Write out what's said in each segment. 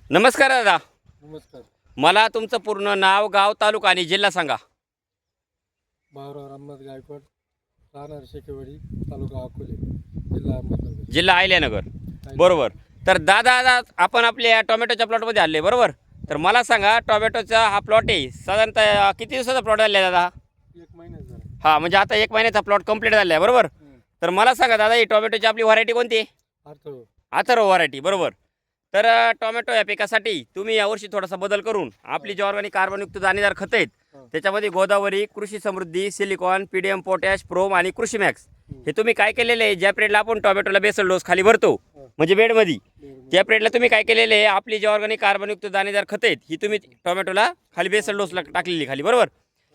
नमस्कार दादा. नमस्कार. मला तुमचं पूर्ण नाव, गाव, तालुका आणि जिल्हा सांगा. भाऊराव रामनाथ गायकवाड, राहणार शेकेवाडी, तालुका अकोले, जिल्हा अहमदनगर. जिल्हा अहिल्यानगर. बरोबर. तर दादा आपण आपल्या टोमॅटोच्या प्लॉटमध्ये आले बरोबर. तर मला सांगा टोमॅटोचा हा प्लॉट आहे साधारणतः किती दिवसाचा प्लॉट झाला आहे दादा? 1 महिना झाला. हां, म्हणजे आता 1 महिन्याचा प्लॉट कंप्लीट झाला आहे बरोबर. तर मला सांगा दादा, ही टोमॅटोची आपली व्हरायटी कोणती आहे? अर्थव. अथर्व व्हरायटी बरोबर. तर टोमॅटो या पिकासाठी तुम्ही यावर्षी थोडासा बदल करून आपली जी ऑर्गॅनिक कार्बनयुक्त दाणेदार खतं आहेत त्याच्यामध्ये गोदावरी, कृषी समृद्धी, सिलिकॉन, पीडीएम, पोटॅश, प्रोम आणि कृषी मॅक्स हे तुम्ही काय केलेले आहे, ज्या पिरियडला आपण टोमॅटोला बेसल डोस खाली भरतो म्हणजे बेडमध्ये, त्या पिरियडला तुम्ही काय केलेले आहे, आपली जी ऑर्गॅनिक कार्बनयुक्त दाणेदार खतं आहेत ही तुम्ही टोमॅटोला खाली बेसल डोसला टाकलेली खाली बरोबर.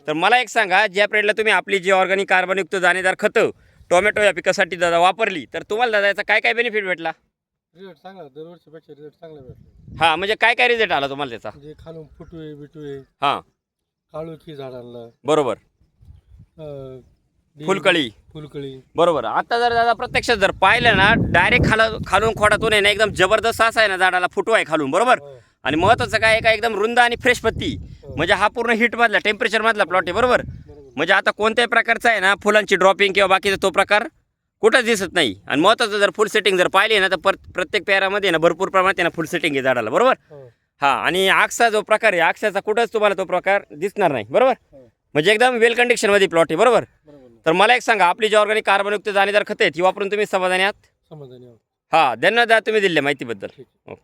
तर मला एक सांगा, ज्या पिरियडला तुम्ही आपली जी ऑर्गॅनिक कार्बनयुक्त दाणेदार खतं टोमॅटो या पिकासाठी दादा वापरली तर तुम्हाला दादा याचा काय काय बेनिफिट भेटला? रिझल्ट चांगला, दरवर्षीपेक्षा रिझल्ट चांगला भेटला. हां, म्हणजे काय काय रिझल्ट आला तुम्हाला त्याचा? म्हणजे खालून फुटवे बिटवे, हां काळोखी झाडांना, बरोबर. फुलकळी फुलकळी. बरोबर. आता जर दादा प्रत्यक्षात जर पाहिलं ना, डायरेक्ट खालून खोडातून आहे ना एकदम जबरदस्त असा आहे ना झाडाला फुटवा आहे खालून बरोबर. आणि महत्त्वाचं काय आहे का, एकदम रुंद आणि फ्रेश पत्ती. म्हणजे हा पूर्ण हीटमधला टेम्परेचरमधला प्लॉट आहे बरोबर. म्हणजे आता कोणत्याही प्रकारचा आहे ना फुलांची ड्रॉपिंग किंवा बाकीचा तो प्रकार कुठंच दिसत नाही. आणि महत्त्वाचं जर फुल सेटिंग जर पाहिली ना तर प्रत्येक पेरामध्ये ना भरपूर प्रमाणात आहे ना फुल सेटिंग आहे झाडाला बरोबर. हां, आणि आक्सा जो प्रकार आहे आक्साचा कुठंच तुम्हाला तो प्रकार दिसणार नाही बरोबर. म्हणजे एकदम वेल कंडिशनमध्ये प्लॉट आहे बरोबर. तर मला एक सांगा, आपली जी ऑर्गॅनिक कार्बनयुक्त दाणेदार खतं आहेत ही वापरून तुम्ही समाधानी आहात? समाधानी आहोत. हां, धन्यवाद तुम्ही दिलेल्या माहितीबद्दल. ओके.